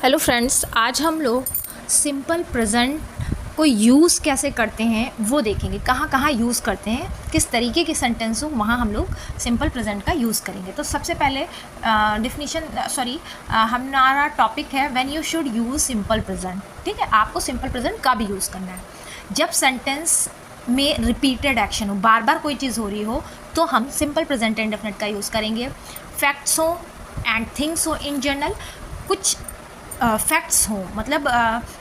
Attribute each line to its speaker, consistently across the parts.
Speaker 1: Hello friends, आज हम लोग सिंपल प्रेजेंट को यूज़ कैसे करते हैं वो देखेंगे। कहाँ कहाँ यूज़ करते हैं, किस तरीके के सेंटेंस हो वहाँ हम लोग सिंपल प्रेजेंट का यूज़ करेंगे। तो सबसे पहले हमारा टॉपिक है when you should use simple present. ठीक है, आपको सिंपल प्रेजेंट का भी यूज़ करना है। जब सेंटेंस में रिपीटेड एक्शन हो, बार बार कोई चीज़ हो रही हो, तो हम सिंपल प्रेजेंट इंडेफिनिट का यूज़ करेंगे। फैक्ट्स हो एंड थिंग्स हो इन जनरल, कुछ फैक्ट्स हो, मतलब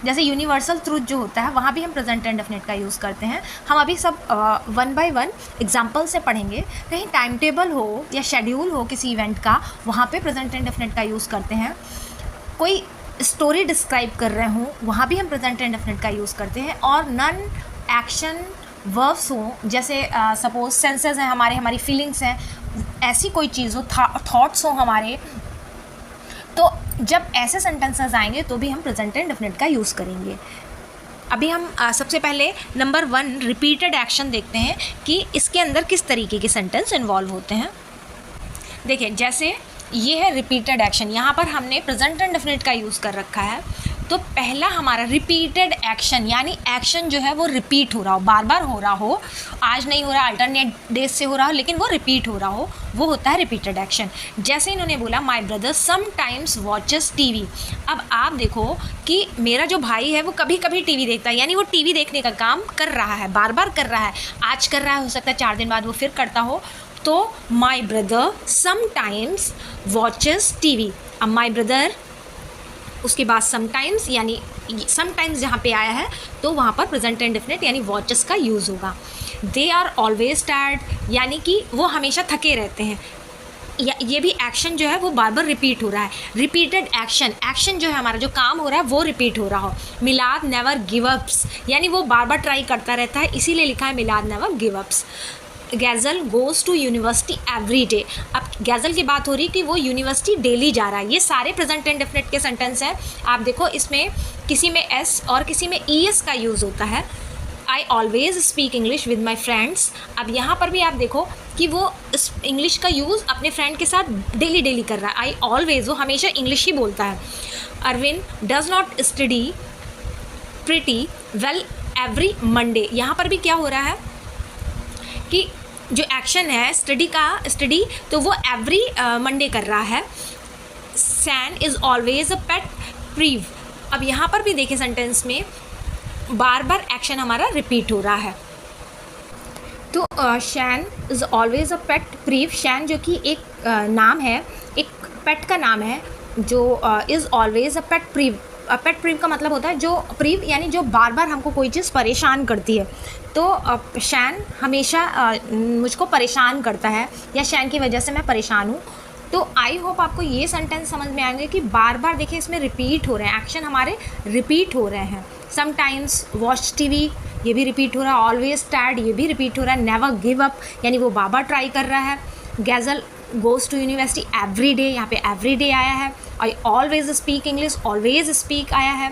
Speaker 1: जैसे यूनिवर्सल ट्रूथ जो होता है वहाँ भी हम प्रेजेंट इंडेफिनिट का यूज़ करते हैं। हम अभी सब वन बाय वन एग्जांपल से पढ़ेंगे। कहीं टाइम टेबल हो या शेड्यूल हो किसी इवेंट का, वहाँ पे प्रेजेंट इंडेफिनिट का यूज़ करते हैं। कोई स्टोरी डिस्क्राइब कर रहे हों, वहाँ भी हम प्रेजेंट इंडेफिनिट का यूज़ करते हैं। और नॉन एक्शन वर्ब्स हों, जैसे सपोज सेंसेस हैं हमारी फीलिंग्स हैं, ऐसी कोई चीज़ हो, थॉट्स हों हमारे, तो जब ऐसे सेंटेंसेस आएंगे तो भी हम प्रेजेंट इंडेफिनिट का यूज़ करेंगे। अभी हम सबसे पहले नंबर 1 रिपीटेड एक्शन देखते हैं कि इसके अंदर किस तरीके के सेंटेंस इन्वॉल्व होते हैं। देखिए, जैसे ये है रिपीटेड एक्शन, यहाँ पर हमने प्रेजेंट इंडेफिनिट का यूज़ कर रखा है। तो पहला हमारा रिपीटेड एक्शन, यानी एक्शन जो है वो रिपीट हो रहा हो, बार बार हो रहा हो, आज नहीं हो रहा, अल्टरनेट डेज से हो रहा हो, लेकिन वो रिपीट हो रहा हो, वो होता है रिपीटेड एक्शन। जैसे इन्होंने बोला my brother sometimes watches TV. अब आप देखो कि मेरा जो भाई है वो कभी कभी टीवी देखता है, यानी वो टीवी देखने का काम कर रहा है, बार बार कर रहा है। आज कर रहा है, हो सकता है 4 दिन बाद वो फिर करता हो। तो my brother sometimes watches TV. अब माय ब्रदर, उसके बाद समटाइम्स, यानी समटाइम्स जहाँ पे आया है तो वहाँ पर प्रेजेंट इंडेफिनिट यानी वॉचेस का यूज़ होगा। दे आर ऑलवेज टायर्ड, यानी कि वो हमेशा थके रहते हैं। ये भी एक्शन जो है वो बार बार रिपीट हो रहा है। रिपीटेड एक्शन जो है हमारा जो काम हो रहा है वो रिपीट हो रहा हो। मिलाद नेवर गिव अप्स, यानी वो बार बार ट्राई करता रहता है, इसीलिए लिखा है Milad never give ups. Ghazal goes to university every day. अब गैज़ल की बात हो रही है कि वो यूनिवर्सिटी डेली जा रहा है। ये सारे प्रेजेंट इंडेफिनिट के सेंटेंस हैं। आप देखो, इसमें किसी में एस और किसी में ईएस का यूज़ होता है। I always speak English with my friends. अब यहाँ पर भी आप देखो कि वो इंग्लिश का यूज़ अपने फ्रेंड के साथ डेली कर रहा है। आई ऑलवेज, वो हमेशा इंग्लिश ही बोलता है। Arvind does not study pretty well every Monday. यहाँ पर भी क्या हो रहा है कि जो एक्शन है स्टडी, तो वो एवरी मंडे कर रहा है। San is always a pet peeve. अब यहाँ पर भी देखिए सेंटेंस में बार बार एक्शन हमारा रिपीट हो रहा है। तो Shane is always a pet peeve. Shane जो कि एक नाम है, एक पेट का नाम है, जो is always a pet prev. Pet prev का मतलब होता है जो प्रीव, यानी जो बार बार हमको कोई चीज़ परेशान करती है। तो शैन हमेशा मुझको परेशान करता है, या शैन की वजह से मैं परेशान हूँ। तो आई होप आपको ये सेंटेंस समझ में आएंगे कि बार बार देखिए इसमें रिपीट हो रहे हैं, एक्शन हमारे रिपीट हो रहे हैं। समटाइम्स वॉच टीवी, ये भी रिपीट हो रहा है। ऑलवेज टायर्ड, ये भी रिपीट हो रहा है। नेवर गिव अप, यानी वो बार बार ट्राई कर रहा है। Ghazal goes to university every day, यहाँ पे एवरी डे आया है। I always speak English, always speak आया है।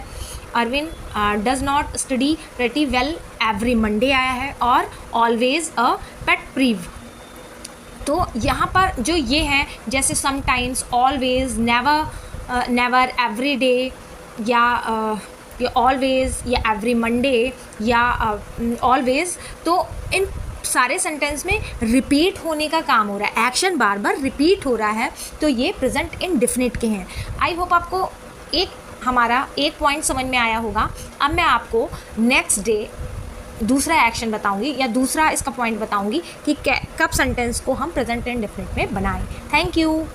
Speaker 1: Arvind does not study pretty well every Monday आया है, और ऑलवेज अ पेट प्रीव। तो यहाँ पर जो ये है, जैसे sometimes, always, never, every day, या ऑलवेज, या एवरी मंडे, या ऑलवेज, तो इन सारे सेंटेंस में रिपीट होने का काम हो रहा है, एक्शन बार बार रिपीट हो रहा है। तो ये प्रेजेंट इंडेफिनिट के हैं। आई होप आपको हमारा एक पॉइंट समझ में आया होगा। अब मैं आपको नेक्स्ट डे दूसरा एक्शन बताऊंगी, या दूसरा इसका पॉइंट बताऊंगी कि कब सेंटेंस को हम प्रेजेंट इंडेफिनिट में बनाएं। Thank you.